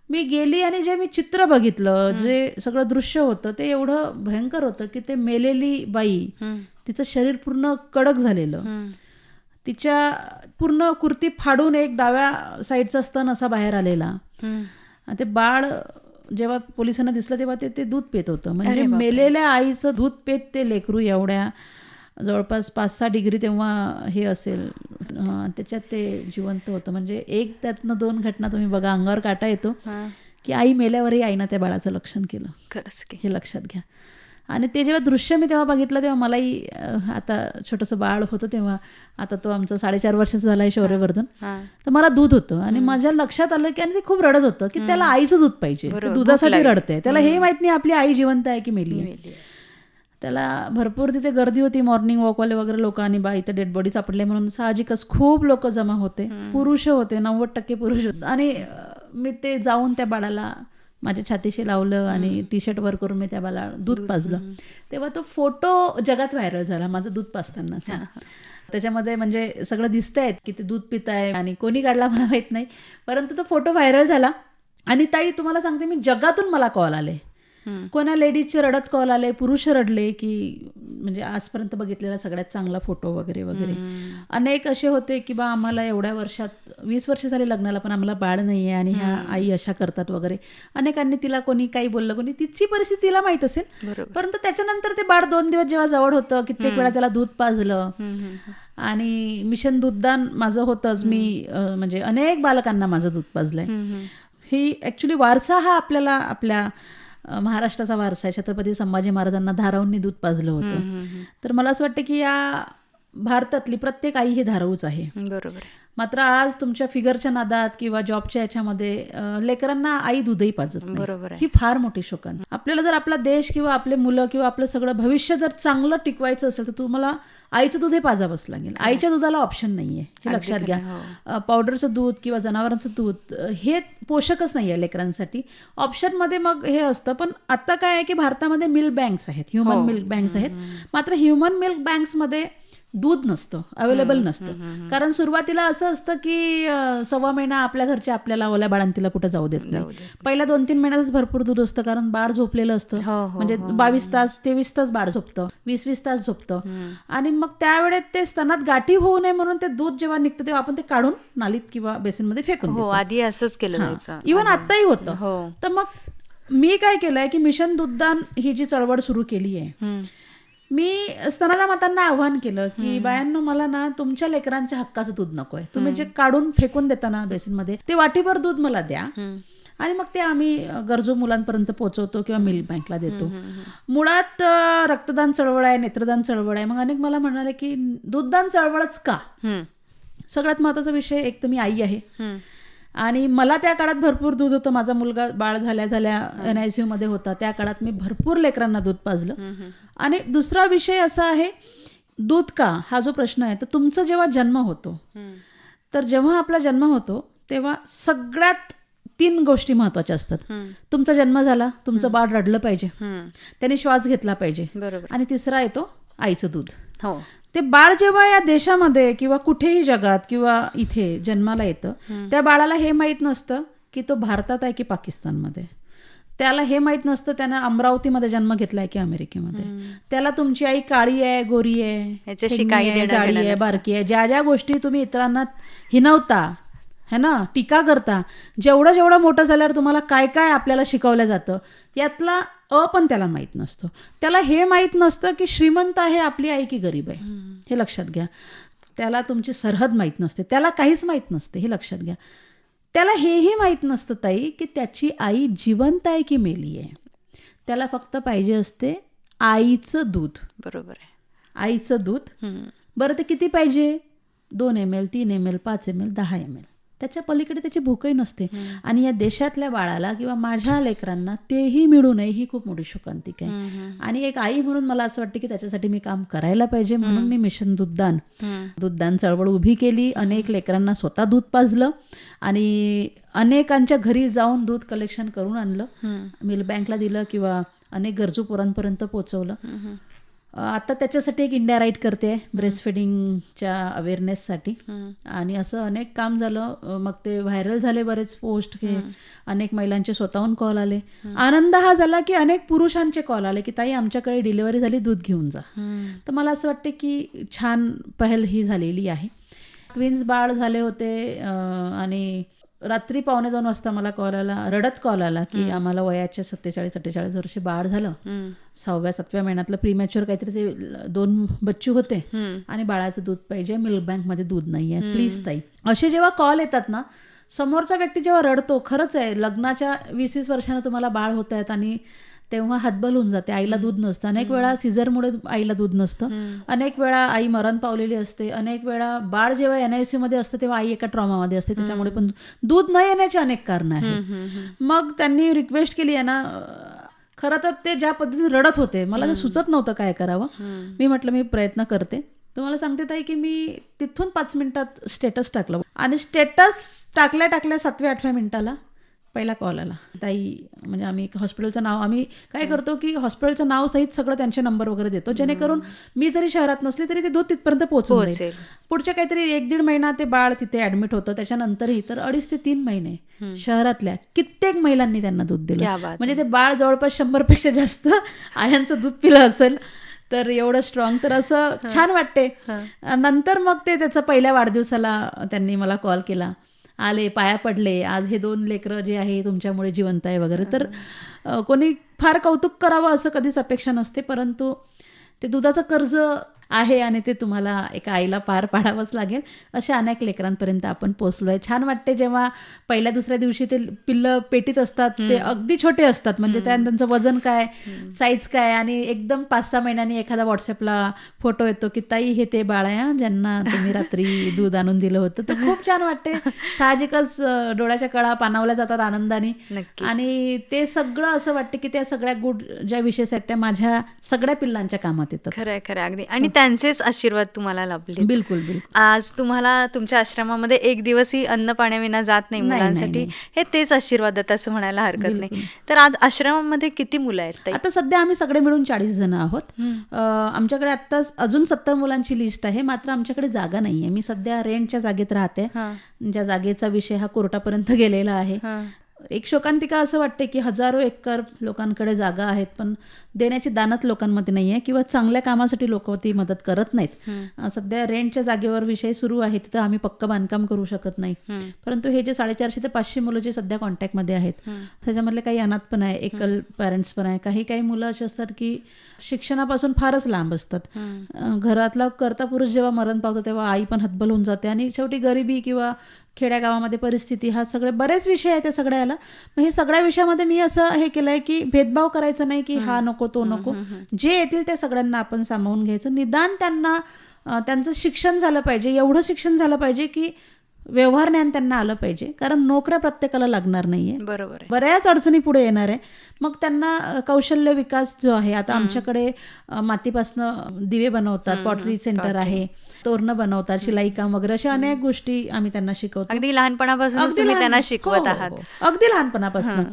B: मी गेली आणि जे मी चित्र बघितलं, जे सगळं दृश्य होतं ते एवढं भयंकर होतं की ते मेलेली बाई, तिचं शरीर पूर्ण कडक झालेलं, तिच्या पूर्ण कुर्ती फाडून एक डाव्या साईडचा स्तन असा बाहेर आलेला, आणि ते बाळ जेव्हा पोलिसांना दिसलं तेव्हा ते दूध पेत होतं. म्हणजे मेलेल्या आईचं दूध पेत ते लेकरू, एवढ्या जवळपास 5-6 डिग्री तेव्हा हे असेल, त्याच्यात ते जिवंत होतं. म्हणजे एक त्यातनं 2 घटना तुम्ही बघा, अंगावर काटा येतो की आई मेल्यावरही आईनं त्या बाळाचं रक्षण केलं.
A: खरंच की,
B: हे लक्षात घ्या. आणि ते जेव्हा दृश्य मी तेव्हा बघितलं तेव्हा मलाही, आता छोटंसं बाळ होतं तेव्हा, आता तो आमचा 4.5 वर्षाचा झाला आहे शौर्यवर्धन, तर मला दूध होतं आणि माझ्या लक्षात आलं की, आणि ते खूप रडत होतं की त्याला आईचं दूध पाहिजे, दुधासाठी रडते. त्याला हे माहित नाही आपली आई जिवंत आहे की मेली आहे. त्याला भरपूर तिथे गर्दी होती, मॉर्निंग वॉकवाले वगैरे लोक, आणि बाई तर डेड बॉडी सापडले म्हणून साहजिकच खूप लोक जमा होते. पुरुष होते, 90% पुरुष होते. आणि मी ते जाऊन त्या बाळाला माझ्या छातीशी लावलं आणि टी-शर्ट वर करून मी त्या बाळाला दूध पाजलं. तेव्हा तो फोटो जगात व्हायरल झाला, माझं दूध पाजताना. त्याच्यामध्ये म्हणजे सगळं दिसतंय की ते दूध पिताय, आणि कोणी काढला मला माहित नाही, परंतु तो फोटो व्हायरल झाला. आणि ताई, तुम्हाला सांगते मी, जगातून मला कॉल आले, कोणा लेडीजचे रडत कॉल आले, पुरुष रडले की म्हणजे आजपर्यंत बघितलेला सगळ्यात चांगला फोटो वगैरे वगैरे. अनेक असे होते की बा, आम्हाला एवढ्या वर्षात 20 वर्ष झाले लग्नाला, पण आम्हाला बाळ नाही आहे आणि ह्या आई अशा करतात वगैरे. अनेकांनी तिला, कोणी काही बोललं, कोणी तिची परिस्थिती तिला माहीत असेल, परंतु त्याच्यानंतर ते बाळ 2 दिवस जेव्हा जवळ होतं, कित्येक वेळा त्याला दूध पाजलं. आणि मिशन दूधदान माझं होतंच, मी म्हणजे अनेक बालकांना माझं दूध पाजलंय. ही ॲक्च्युली वारसा हा आपल्याला, आपल्या महाराष्ट्राचा वारसा आहे. छत्रपती संभाजी महाराजांना धाराऊंनी दूध पाजलं होतं. तर मला असं वाटतं की या भारतातली प्रत्येक आई ही धारऊच आहे.
A: बरोबर आहे.
B: मात्र आज तुमच्या फिगरच्या नादात किंवा जॉबच्या याच्यामध्ये लेकरांना आई दूधही पाजत नाही.
A: बरोबर आहे.
B: ही फार मोठी शोकान. आपल्याला जर आपला देश किंवा आपले मुलं किंवा आपलं सगळं भविष्य जर चांगलं टिकवायचं असेल तर तुम्हाला आईचं दूध हे पाजावंच लागेल. आईच्या दुधाला ऑप्शन नाहीये, हे लक्षात घ्या. पावडरचं दूध किंवा जनावरांचं दूध हे पोषकच नाही आहे लेकरांसाठी. ऑप्शनमध्ये मग हे असतं. पण आता काय आहे की भारतामध्ये मिल्क बँक्स आहेत, ह्युमन मिल्क बँक्स आहेत. मात्र ह्युमन मिल्क बँक्समध्ये दूध नसतं, अवेलेबल नसतं. कारण सुरुवातीला असं असतं की 1.25 महिना आपल्या घरचे आपल्याला ओल्या बाळंतीला कुठं जाऊ देत नाही. पहिल्या 2-3 महिन्यातच भरपूर दूध असतं, कारण बाळ झोपलेलं असतं. म्हणजे 22 तास 23 तास बाळ झोपतं, 20-20 तास झोपतं. आणि मग त्यावेळेत ते स्तनात गाठी होऊ नये म्हणून ते दूध जेव्हा निघतं तेव्हा आपण ते काढून नालीत किंवा बेसिनमध्ये फेकून देतो.
A: आधी असंच केलं जायचं.
B: इव्हन आत्ताही होतं. तर मग मी काय केलंय की मिशन दूधदान ही जी चळवळ सुरू केली आहे, मी स्तनदा मातांना आव्हान केलं की बायांनो, मला ना तुमच्या लेकरांच्या हक्काचं दूध नकोय. तुम्ही जे काढून फेकून देता ना बेसिनमध्ये, ते वाटीभर दूध मला द्या आणि मग ते आम्ही गरजू मुलांपर्यंत पोहोचवतो किंवा मिल्क बँकला देतो. मुळात रक्तदान चळवळ आहे, नेत्रदान चळवळ आहे. मग अनेक मला म्हणाले की दूधदान चळवळच का? सगळ्यात महत्त्वाचा विषय, एक तर मी आई आहे आणि मला त्या काळात भरपूर दूध होतं. माझा मुलगा बाळ झाल्या NICU मध्ये होता. त्या काळात मी भरपूर लेकरांना दूध पाजलं. आणि दुसरा विषय असा आहे, दूध का हा जो प्रश्न आहे, तर तुमचा जेव्हा जन्म होतो, तर जेव्हा आपला जन्म होतो तेव्हा सगळ्यात 3 गोष्टी महत्वाच्या असतात. तुमचा जन्म झाला, तुमचं बाळ रडलं पाहिजे, त्याने श्वास घेतला पाहिजे, आणि तिसरा येतो आईचं दूध. ते बाळ जेव्हा या देशामध्ये किंवा कुठेही जगात किंवा इथे जन्माला येतं, त्या बाळाला हे माहीत नसतं की तो भारतात आहे की पाकिस्तानमध्ये. त्याला हे माहीत नसतं त्यानं अमरावतीमध्ये जन्म घेतलाय की अमेरिकेमध्ये. त्याला तुमची आई काळी आहे, गोरी आहे, जाडी आहे, बारकी आहे, ज्या ज्या गोष्टी तुम्ही इतरांना हिनवता है ना, टीका करता, जेवढं जेवढं मोठं झाल्यावर तुम्हाला काय काय आपल्याला शिकवलं जातं, यातला पण त्याला माहीत नसतो. त्याला हे माहीत नसतं की श्रीमंत आहे आपली आई की गरीब आहे, हे लक्षात घ्या. त्याला तुमची सरहद माहीत नसते, त्याला काहीच माहीत नसते, हे लक्षात घ्या. त्याला हेही माहीत नसतं ताई की त्याची आई जिवंत आहे की मेली आहे. त्याला फक्त पाहिजे असते आईचं दूध.
A: बरोबर आहे.
B: आईचं दूध. बरं, ते किती पाहिजे? 2 ml, 3 ml, 5 ml, 10 ml. त्याच्या पलीकडे त्याची भूकही नसते. आणि या देशातल्या बाळाला किंवा माझ्या लेकरांना तेही मिळू नये, ही खूप मोठी शोकांतिका आहे. आणि एक आई म्हणून मला असं वाटतं की त्याच्यासाठी मी काम करायला पाहिजे. म्हणून मी मिशन दूधदान चळवळ उभी केली. अनेक लेकरांना स्वतः दूध पाजलं आणि अनेकांच्या घरी जाऊन दूध कलेक्शन करून आणलं, मिल्क बँकला दिलं किंवा अनेक गरजू पोरांपर्यंत पोहोचवलं. आता त्याच्यासाठी एक इंडिया राईट करते, ब्रेस्ट फिडिंगच्या अवेअरनेससाठी. आणि असं अनेक काम झालं. मग ते व्हायरल झाले बरेच पोस्ट, हे अनेक महिलांचे स्वतःहून कॉल आले. आनंद हा झाला की अनेक पुरुषांचे कॉल आले की ताई आमच्याकडे डिलिव्हरी झाली, दूध घेऊन जा. तर मला असं वाटते की छान पहल ही झालेली आहे. ट्विन्स बाळ झाले होते आणि रात्री 2:45 वाजता मला रडत कॉल आला की आम्हाला वयाच्या 47-48 वर्षे बाळ झालं, 6व्या-7व्या महिन्यातलं प्रीमॅच्युअर काहीतरी, ते 2 बच्चू होते आणि बाळाचं दूध पाहिजे, मिल्क बँकमध्ये दूध नाही आहे, प्लीज ताई. असे जेव्हा कॉल येतात ना, समोरचा व्यक्ती जेव्हा रडतो, खरंच आहे, लग्नाच्या 20-20 वर्षानं तुम्हाला बाळ होत आहेत आणि तेव्हा हातबल होऊन जाते. आईला दूध नसतं, अनेक वेळा सिझरमुळे आईला दूध नसतं, अनेक वेळा आई मरण पावलेली असते, अनेक वेळा बाळ जेव्हा NICU मध्ये असतं तेव्हा आई एका ट्रॉमामध्ये असते, त्याच्यामुळे पण दूध न येण्याची अनेक कारणं आहेत. मग त्यांनी रिक्वेस्ट केली आहे ना, खरं तर ते ज्या पद्धतीने रडत होते मला ते सुचत नव्हतं काय करावं. मी म्हटलं मी प्रयत्न करते. तुम्हाला सांगते ताई की मी तिथून 5 मिनिटात स्टेटस टाकलं आणि स्टेटस टाकल्या 7व्या-8व्या मिनिटाला पहिला कॉल आला. ताई, म्हणजे आम्ही हॉस्पिटलचं नाव, आम्ही काय करतो की हॉस्पिटलचं नाव सहित सगळं त्यांचे नंबर वगैरे देतो, जेणेकरून मी जरी शहरात नसली तरी ते दूध तिथपर्यंत पोहोचून जाईल. पुढच्या काहीतरी 1-1.5 महिना ते बाळ तिथे ऍडमिट होतं. त्याच्यानंतरही तर 2.5 ते 3 महिने शहरातल्या कित्येक महिलांनी त्यांना दूध दिलं. म्हणजे ते बाळ जवळपास 100पेक्षा जास्त आयांचं दूध पिलं असेल. तर एवढं स्ट्रॉंग, तर असं छान वाटते. नंतर मग ते त्याचा पहिल्या वाढदिवसाला त्यांनी मला कॉल केला, आले, पाया पडले, आज हे 2 लेकरं जे आहे तुमच्यामुळे जिवंत आहे वगैरे. तर कोणी फार कौतुक करावं असं कधीच अपेक्षा नसते, परंतु ते दुधाचं कर्ज आहे आणि ते तुम्हाला एका आईला पार पाडावंच लागेल. अशा अनेक लेकरांपर्यंत आपण पोहोचलो आहे. छान वाटते जेव्हा पहिल्या दुसऱ्या दिवशी ते पिल्लं पेटीत असतात, ते अगदी छोटे असतात, म्हणजे त्यांचं वजन काय, साईज काय, आणि एकदम 5-6 महिन्यांनी एखादा व्हॉट्सअपला फोटो येतो की ताई हे ते बाळ आहे ज्यांना तुम्ही रात्री दूध आणून दिलं होतं. तर खूप छान वाटते. साहजिकच डोळ्याच्या कळा पाणावल्या जातात आनंदाने.
A: नक्कीच.
B: आणि ते सगळं असं वाटतं की त्या सगळ्या गुड ज्या विशेष आहेत त्या माझ्या सगळ्या पिल्लांच्या कामात येतात.
A: खरंय खरंय अगदी. आणि त्यांचेच आशीर्वाद तुम्हाला लाभले.
B: बिलकुल बिलकुल.
A: आज तुम्हाला तुमच्या आश्रमामध्ये एक दिवसही अन्न पाण्याविना जात नाही मुलांसाठी, हे तेच आशीर्वाद आहेत असं म्हणायला हरकत नाही. तर आज आश्रमामध्ये किती मुलं आहेत ताई?
B: आता सध्या आम्ही सगळे मिळून 40 जण आहोत. आमच्याकडे आता अजून 70 मुलांची लिस्ट आहे, मात्र आमच्याकडे जागा नाहीये. मी सध्या रेंटच्या जागेत राहते, ज्या जागेचा विषय हा कोर्टापर्यंत गेलेला आहे. एक शोकांतिका असं वाटते की हजारो एकर लोकांकडे जागा आहेत, पण देण्याची दानत लोकांमध्ये नाही आहे, किंवा चांगल्या कामासाठी लोक ती मदत करत नाहीत. सध्या रेंटच्या जागेवर विषय सुरू आहे, तिथं आम्ही पक्क बांधकाम करू शकत नाही. परंतु हे जे 450 ते 500 मुलं जे सध्या कॉन्टॅक्टमध्ये आहेत, त्याच्यामधले काही अनाथ पण आहे, एकल पॅरेंट्स पण आहे, काही मुलं अशी असतात की शिक्षणापासून फारच लांब असतात. घरातला कर्ता पुरुष जेव्हा मरण पावतो तेव्हा आई पण हतबल होऊन जाते, आणि शेवटी गरिबी किंवा खेड्यागावामध्ये परिस्थिती, हा सगळे बरेच विषय आहेत त्या सगळ्याला. मग हे सगळ्या विषयामध्ये मी असं हे केलंय की भेदभाव करायचा नाही की हा नको तो नको, जे येतील त्या सगळ्यांना आपण सामावून घ्यायचं. निदान त्यांना त्यांचं शिक्षण झालं पाहिजे, एवढं शिक्षण झालं पाहिजे की व्यवहार ज्ञान त्यांना आलं पाहिजे, कारण नोकऱ्या प्रत्येकाला लागणार नाहीये.
A: बरोबर आहे.
B: बऱ्याच अडचणी पुढे येणार आहे. मग त्यांना कौशल्य विकास जो आहे, आता आमच्याकडे मातीपासनं दिवे बनवतात, पॉटरी सेंटर आहे, तोरणं बनवतात, शिलाई काम वगैरे, अशा अनेक गोष्टी आम्ही त्यांना शिकवतो.
A: अगदी लहानपणापासून तुम्ही त्यांना शिकवत आहात.
B: अगदी लहानपणापासून.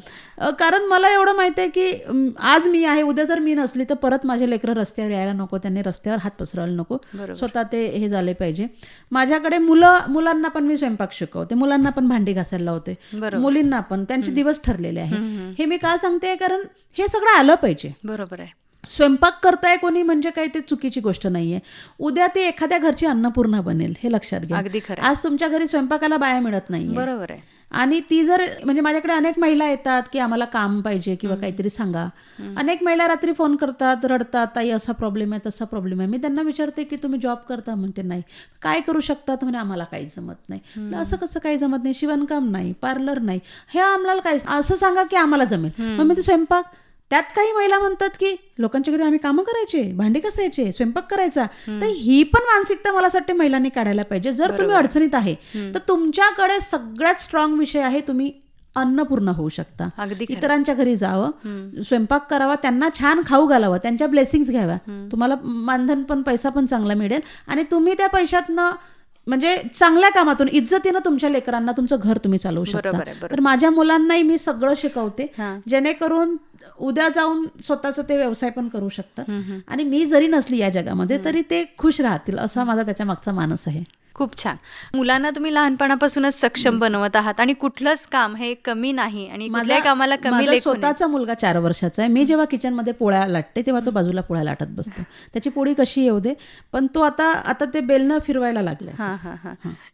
B: कारण मला एवढं माहिती आहे की आज मी आहे, उद्या जर मी नसली तर परत माझे लेकरं रस्त्यावर यायला नको, त्यांनी रस्त्यावर हात पसरायला नको, स्वतः ते हे झाले पाहिजे. माझ्याकडे मुलांना पण मी स्वयंपाक शिकवते, मुलांना पण भांडी घासायला लावते, मुलींना पण त्यांचे दिवस ठरलेले आहे. हे मी का सांगते, कारण हे सगळं आलं पाहिजे.
A: बरोबर आहे.
B: स्वयंपाक करताय कोणी म्हणजे काही ते चुकीची गोष्ट नाहीये. उद्या ती एखाद्या घरची अन्नपूर्णा बनेल, हे लक्षात घ्या.
A: अगदी खरं.
B: आज तुमच्या घरी स्वयंपाकाला बाया मिळत नाही.
A: बरोबर आहे.
B: आणि ती जर, म्हणजे माझ्याकडे अनेक महिला येतात की आम्हाला काम पाहिजे किंवा काहीतरी सांगा. अनेक महिला रात्री फोन करतात, रडतात, ताई असा प्रॉब्लेम आहे, तसा प्रॉब्लेम आहे. मी त्यांना विचारते की तुम्ही जॉब करता? म्हणते नाही. काय करू शकतात? म्हणजे आम्हाला काही जमत नाही. असं कसं काही जमत नाही? शिवणकाम नाही, पार्लर नाही, हे आम्हाला काय, असं सांगा की आम्हाला जमेल. मग मी ते स्वयंपाक, त्यात काही महिला म्हणतात की लोकांच्या घरी आम्ही कामं करायचे, भांडी घासायचे, स्वयंपाक करायचा. तर ही पण मानसिकता मला वाटते महिलांनी काढायला पाहिजे. जर तुम्ही अडचणीत आहे तर तुमच्याकडे सगळ्यात स्ट्रॉंग विषय आहे, तुम्ही अन्नपूर्ण होऊ शकता. इतरांच्या घरी जावं, स्वयंपाक करावा, त्यांना छान खाऊ घालावं, त्यांच्या ब्लेसिंग्स घ्याव्या. तुम्हाला मानधन पण, पैसा पण चांगला मिळेल, आणि तुम्ही त्या पैशातनं म्हणजे चांगल्या कामातून इज्जतीनं तुमच्या लेकरांना तुमचं घर तुम्ही चालवू शकता. तर माझ्या मुलांनाही मी सगळं शिकवते, जेणेकरून उद्या जाऊन स्वतःचा ते व्यवसाय पण करू शकतात, आणि मी जरी नसली या जगामध्ये तरी ते खुश राहतील, असा माझा त्याच्या मागचा मानस आहे.
A: खूप छान. मुलांना तुम्ही लहानपणापासूनच सक्षम बनवत आहात, आणि कुठलंच काम हे कमी नाही, आणि कुठल्याही कामाला कमी लेखू नये.
B: स्वतःचा मुलगा 4 वर्षाचा आहे. मी जेव्हा किचनमध्ये पोळ्या लाटते तेव्हा तो बाजूला पोळ्या लाटत बसतो. त्याची पोळी कशी येऊ दे, पण तो आता ते बेलनं फिरवायला लागले,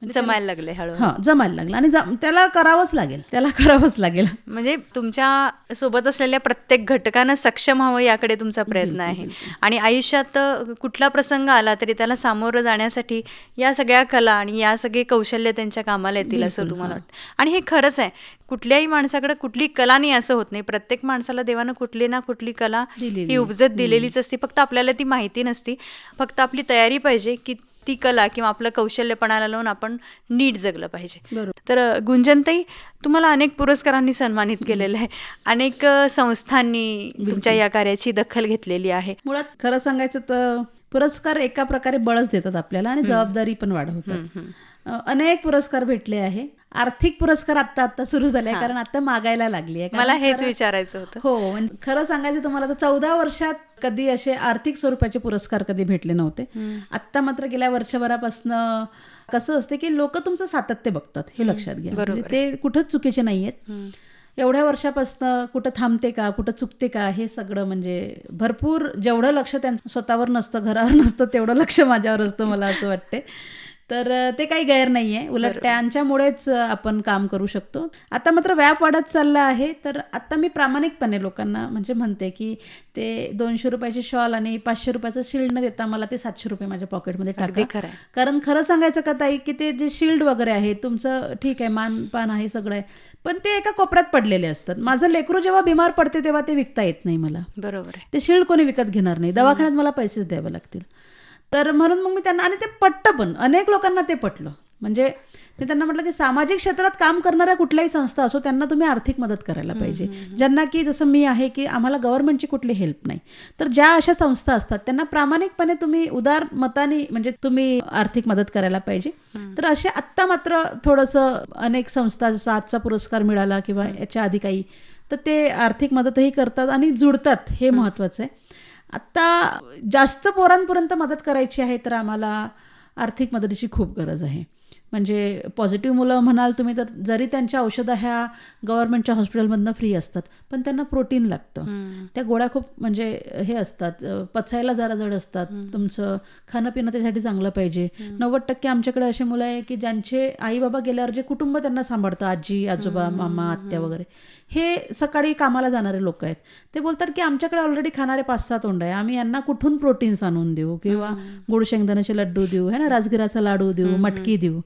A: जमायला लागले हळू.
B: जमायला लागलं, आणि त्याला करावंच लागेल.
A: म्हणजे तुमच्या सोबत असलेल्या प्रत्येक घटकानं सक्षम व्हावं याकडे तुमचा प्रयत्न आहे. आणि आयुष्यात कुठला प्रसंग आला तरी त्याला सामोरं जाण्यासाठी या सगळ्या कला आणि या सगळे कौशल्य त्यांच्या कामाला येतील असं तुम्हाला वाटतं. आणि हे खरंच आहे, कुठल्याही माणसाकडे कुठली कला नाही असं होत नाही. प्रत्येक माणसाला देवानं कुठली ना कुठली कला ही उपजत दिलेलीच असते, फक्त आपल्याला ती माहिती नसती. फक्त आपली तयारी पाहिजे की ती कला किंवा आपलं कौशल्यपणाला लावून आपण नीट जगलं पाहिजे. तर गुंजनताई, तुम्हाला अनेक पुरस्कारांनी सन्मानित केलेलं आहे, अनेक संस्थांनी तुमच्या या कार्याची दखल घेतलेली आहे.
B: मुळात खरं सांगायचं तर पुरस्कार एका प्रकारे बळच देतात आपल्याला, आणि जबाबदारी पण वाढवतात. अनेक पुरस्कार भेटले आहे. आर्थिक पुरस्कार आता सुरू झाले, कारण आता मागायला लागली आहे.
A: मला हेच विचारायचं होतं.
B: हो, म्हणजे खरं सांगायचं तुम्हाला तर 14 वर्षात कधी असे आर्थिक स्वरूपाचे पुरस्कार कधी भेटले नव्हते. आत्ता मात्र गेल्या वर्षभरापासून कसं असते की लोक तुमचं सातत्य बघतात, हे लक्षात घ्या. म्हणजे ते कुठंच चुकीचे नाहीयेत. एवढ्या वर्षापासून कुठं थांबते का, कुठं चुकते का, हे सगळं म्हणजे भरपूर, जेवढं लक्ष त्यांचं स्वतःवर नसतं, घरावर नसतं, तेवढं लक्ष माझ्यावर असतं, मला असं वाटते. तर ते काही गैर नाही आहे, उलट
A: बरोबर.
B: त्यांच्यामुळेच आपण काम करू शकतो. आता मात्र व्याप वाढत चालला आहे, तर आता मी प्रामाणिकपणे लोकांना म्हणजे म्हणते की ते 200 रुपयाची शॉल आणि 500 रुपयाचं शिल्ड न देता मला ते 700 रुपये माझ्या पॉकेटमध्ये
A: अगदी
B: टाका.
A: खरं आहे.
B: कारण खरं सांगायचं का ताई, की ते जे शिल्ड वगैरे आहे तुमचं ठीक आहे, मानपान आहे सगळं आहे, पण ते एका कोपऱ्यात पडलेले असतात. माझं लेकरू जेव्हा बिमार पडते तेव्हा ते विकता येत नाही मला.
A: बरोबर आहे.
B: ते शिल्ड कोणी विकत घेणार नाही, दवाखान्यात मला पैसेच द्यावे लागतील. तर म्हणून मग मी त्यांना, आणि ते पटतं पण, अनेक लोकांना ते पटलं. म्हणजे मी त्यांना म्हटलं की सामाजिक क्षेत्रात काम करणाऱ्या कुठल्याही संस्था असो त्यांना तुम्ही आर्थिक मदत करायला पाहिजे. ज्यांना की जसं मी आहे की आम्हाला गव्हर्नमेंटची कुठली हेल्प नाही, तर ज्या अशा संस्था असतात त्यांना प्रामाणिकपणे तुम्ही उदार मताने म्हणजे तुम्ही आर्थिक मदत करायला पाहिजे. तर असे आत्ता मात्र थोडंसं अनेक संस्था, जसं आजचा पुरस्कार मिळाला किंवा याच्या आधी काही, तर ते आर्थिक मदतही करतात आणि जुडतात, हे महत्त्वाचं आहे. आत्ता जास्त पोरांपर्यंत मदत करायची आहे तर आम्हाला आर्थिक मदतीची खूप गरज आहे. म्हणजे पॉझिटिव्ह मुलं म्हणाल तुम्ही, तर जरी त्यांच्या औषधं ह्या गव्हर्नमेंटच्या हॉस्पिटलमधनं फ्री असतात, पण त्यांना प्रोटीन लागतं. त्या गोळ्या खूप म्हणजे हे असतात, पचायला जरा जड असतात. तुमचं खाणं पिणं त्यासाठी चांगलं पाहिजे. 90% आमच्याकडे असे मुलं आहे की ज्यांचे आई बाबा गेल्यावर जे कुटुंब त्यांना सांभाळतं, आजी आजोबा मामा आत्या वगैरे, हे सकाळी कामाला जाणारे लोक आहेत. ते बोलतात की आमच्याकडे ऑलरेडी खाणारे 5-6 तोंड आहे, आम्ही यांना कुठून प्रोटीन्स आणून देऊ, किंवा गोड शेंगदाण्याचे लड्डू देऊ, है ना, राजगिराचा लाडू देऊ, मटकी देऊ.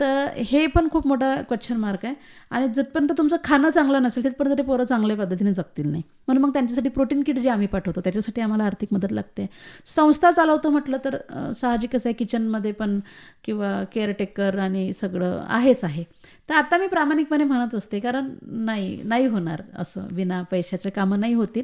B: तर हे पण खूप मोठा क्वेश्चन मार्क आहे. आणि जिथपर्यंत तुमचं खाणं चांगलं नसेल तिथपर्यंत ते पोरं चांगल्या पद्धतीने जगतील नाही. म्हणून मग त्यांच्यासाठी प्रोटीन किट जे आम्ही पाठवतो त्याच्यासाठी आम्हाला आर्थिक मदत लागते. संस्था चालवतो म्हटलं तर साहजिकच आहे, किचनमध्ये पण किंवा केअरटेकर आणि सगळं आहेच आहे. तर आता मी प्रामाणिकपणे म्हणत असते, कारण नाही होणार असं, विना पैशाचे कामं नाही होतील.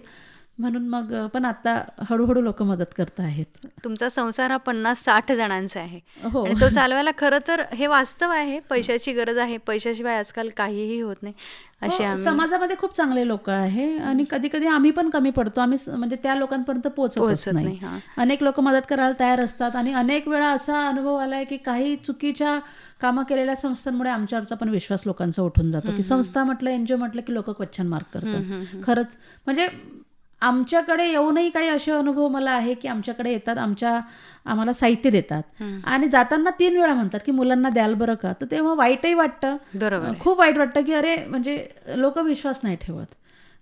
B: म्हणून मग पण आता हळूहळू लोक मदत करत आहेत.
A: तुमचा संसार हा 50-60 जणांचा आहे
B: हो.
A: आणि तो चालवायला खरं तर हे वास्तव आहे, पैशाची गरज आहे. पैशाशिवाय आजकाल काहीही होत नाही असे आम्ही
B: समाजामध्ये खूप चांगले लोक आहे आणि कधी कधी आम्ही पण कमी पडतो, आम्ही म्हणजे त्या लोकांपर्यंत पोहोचत नाही. अनेक लोक मदत करायला तयार असतात आणि अनेक वेळा असा अनुभव आलाय की काही चुकीच्या कामं केलेल्या संस्थांमुळे आमच्यावरचा पण विश्वास लोकांचा उठून जातो, की संस्था म्हटलं, एनजीओ म्हटलं की लोक क्वेश्चन मार्क करतात. खरंच म्हणजे आमच्याकडे येऊनही काही असे अनुभव मला आहे की आमच्याकडे येतात, आम्हाला साहित्य देतात आणि जाताना 3 वेळा म्हणतात की मुलांना द्याल बरं का. तर तेव्हा वाईटही वाटतं, खूप वाईट वाटतं की अरे म्हणजे लोक विश्वास नाही ठेवत.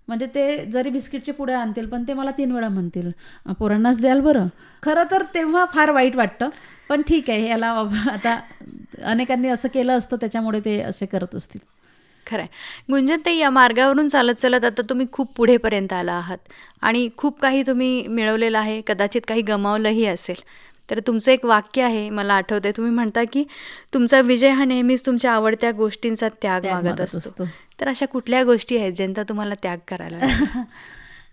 B: म्हणजे ते जरी बिस्किटचे पुढे आणतील पण ते मला 3 वेळा म्हणतील पोरांनाच द्याल बरं. खरं तर तेव्हा फार वाईट वाटतं, पण ठीक आहे, याला आता अनेकांनी असं केलं असतं त्याच्यामुळे ते असे करत असतील.
A: खरं आहे. गुंजनताई, या मार्गावरून चालत चालत आता तुम्ही खूप पुढेपर्यंत आला आहात आणि खूप काही तुम्ही मिळवलेलं आहे, कदाचित काही गमावलंही असेल. तर तुमचं एक वाक्य आहे, मला आठवतं आहे, तुम्ही म्हणता की तुमचा विजय हा नेहमीच तुमच्या आवडत्या गोष्टींचा त्याग मागत असतो. तर अशा कुठल्या गोष्टी आहेत ज्यांचा तुम्हाला त्याग करायला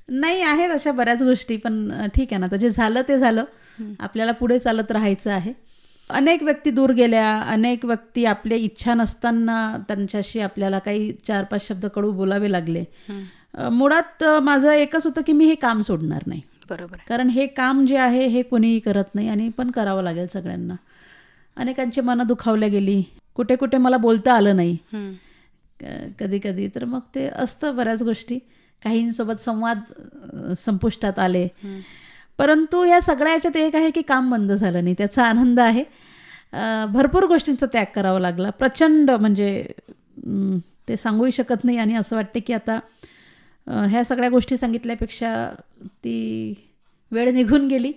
B: नाही, आहेत अशा बऱ्याच गोष्टी, पण ठीक आहे ना, तर जे झालं ते झालं. आपल्याला पुढे चालत राहायचं आहे. अनेक व्यक्ती दूर गेल्या, अनेक व्यक्ती आपल्या इच्छा नसताना त्यांच्याशी आपल्याला काही 4-5 शब्द कडू बोलावे लागले. मुळात माझं एकच होतं की मी हे काम सोडणार नाही.
A: बरोबर. कारण
B: हे काम जे आहे हे कोणीही करत नाही आणि पण करावं लागेल सगळ्यांना. अनेकांची मनं दुखावल्या गेली, कुठे कुठे मला बोलता आलं नाही कधी कधी, तर मग ते असतं बऱ्याच गोष्टी. काहींसोबत संवाद संपुष्टात आले, परंतु या सगळ्या याच्यात एक आहे की काम बंद झालं नाही, त्याचा आनंद आहे. भरपूर गोष्टींचा त्याग करावा लागला, प्रचंड, म्हणजे ते सांगूही शकत नाही. आणि असं वाटते की आता ह्या सगळ्या गोष्टी सांगितल्यापेक्षा ती वेळ निघून गेली,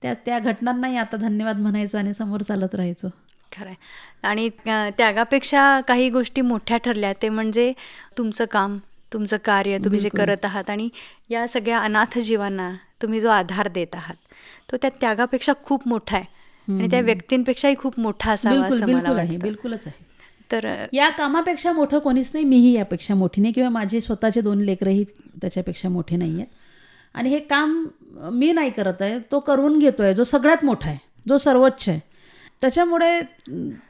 B: त्या घटनांनाही आता धन्यवाद म्हणायचं आणि समोर चालत राहायचं.
A: खरं आहे. आणि त्यागापेक्षा काही गोष्टी मोठ्या ठरल्या, ते म्हणजे तुमचं काम, तुमचं कार्य तुम्ही जे करत आहात आणि या सगळ्या अनाथ जीवांना तुम्ही जो आधार देत आहात, तो त्या त्यागापेक्षा खूप मोठा आहे आणि त्या व्यक्तींपेक्षाही खूप मोठा असावा असं मला वाटतं.
B: बिलकुलच आहे.
A: तर
B: या कामापेक्षा मोठं कोणीच नाही, मीही यापेक्षा मोठी नाही, किंवा माझे स्वतःचे 2 लेकरंही त्याच्यापेक्षा मोठे नाही आहेत. आणि हे काम मी नाही करत आहे, तो करून घेतो आहे जो सगळ्यात मोठा आहे, जो सर्वोच्च आहे. त्याच्यामुळे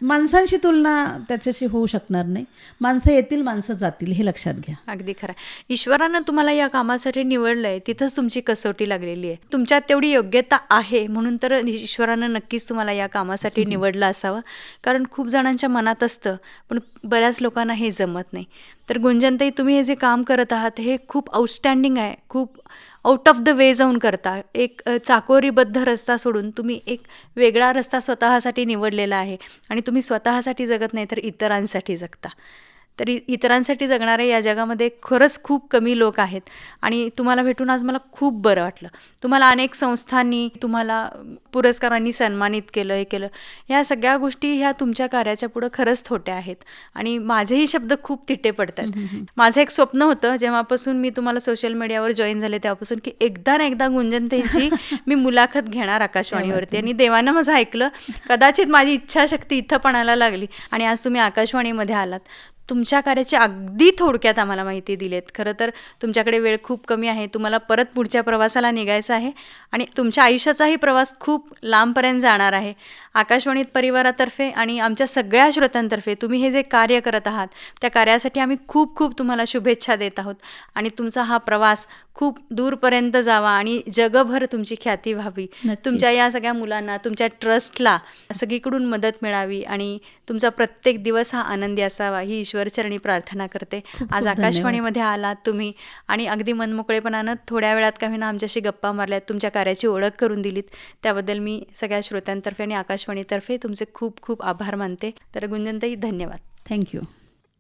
B: माणसांशी तुलना त्याच्याशी होऊ शकणार नाही. माणसं येतील, माणसं जातील, हे लक्षात घ्या.
A: अगदी खरं आहे. ईश्वरानं तुम्हाला या कामासाठी निवडलं आहे, तिथंच तुमची कसोटी लागलेली आहे. तुमच्यात तेवढी योग्यता आहे म्हणून तर ईश्वरानं नक्कीच तुम्हाला या कामासाठी निवडलं असावं. कारण खूप जणांच्या मनात असतं, पण बऱ्याच लोकांना हे जमत नाही. तर गुंजनताई, तुम्ही हे जे काम करत आहात हे खूप आउटस्टँडिंग आहे, खूप आउट ऑफ द वे जाऊन करता. एक चाकोरीबद्ध रस्ता सोडून तुम्ही एक वेगळा रस्ता स्वतःसाठी निवडलेला आहे आणि तुम्ही स्वतःसाठी जगत नाही तर इतरांसाठी जगता. तरी इतरांसाठी जगणारे या जगामध्ये खरंच खूप कमी लोक आहेत आणि तुम्हाला भेटून आज मला खूप बरं वाटलं. तुम्हाला अनेक संस्थांनी तुम्हाला पुरस्कारांनी सन्मानित केलं, हे केलं. ह्या सगळ्या गोष्टी ह्या तुमच्या कार्याच्या पुढं खरंच थोट्या आहेत आणि माझेही शब्द खूप तिटे पडतात. माझं एक स्वप्न होतं जेव्हापासून मी तुम्हाला सोशल मीडियावर जॉईन झाले तेव्हापासून, की एकदा ना एकदा गुंजनताईंची मी मुलाखत घेणार आकाशवाणीवरती. आणि देवानं माझं ऐकलं. कदाचित माझी इच्छाशक्ती इथं पणाला लागली आणि आज तुम्ही आकाशवाणीमध्ये आलात. तुमच्या कार्याची अगदी थोडक्यात आम्हाला माहिती दिलीत. खरं तर तुमच्याकडे वेळ खूप कमी आहे. तुम्हाला परत पुढच्या प्रवासाला निघायचं आहे आणि तुमच्या आयुष्याचाही प्रवास खूप लांबपर्यंत जाणार आहे. आकाशवाणी परिवारातर्फे आणि आमच्या सगळ्या श्रोत्यांतर्फे तुम्ही हे जे कार्य करत आहात त्या कार्यासाठी आम्ही खूप खूप तुम्हाला शुभेच्छा देत आहोत आणि तुमचा हा प्रवास खूप दूरपर्यंत जावा आणि जगभर तुमची ख्याती व्हावी.
B: नक्कीच.
A: तुमच्या या सगळ्या मुलांना, तुमच्या ट्रस्टला सगळीकडून मदत मिळावी आणि तुमचा प्रत्येक दिवस हा आनंदी असावा ही ईश्वरचरणी प्रार्थना करते.
B: खूप
A: आज
B: खूप
A: आकाशवाणीमध्ये आलात तुम्ही आणि अगदी मनमोकळेपणानं थोड्या वेळात का होईना आमच्याशी गप्पा मारल्यात, तुमच्या कार्याची ओळख करून दिलीत. त्याबद्दल मी सगळ्या श्रोत्यांतर्फे आणि आकाशवाणीतर्फे तुमचे खूप खूप आभार मानते. तर गुंजनताई, धन्यवाद.
B: थँक्यू.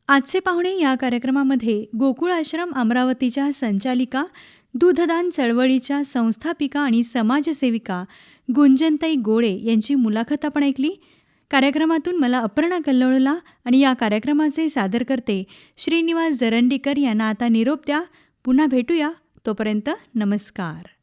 A: आजचे पाहुणे या कार्यक्रमामध्ये गोकुळ आश्रम अमरावतीच्या संचालिका, दूधदान चळवळीच्या संस्थापिका आणि समाजसेविका गुंजनताई गोळे यांची मुलाखत आपण ऐकली. कार्यक्रमातून मला अपर्णा कल्लोळला आणि या कार्यक्रमाचे सादरकर्ते श्रीनिवास जरंडीकर यांना आता निरोप द्या. पुन्हा भेटूया. तोपर्यंत नमस्कार.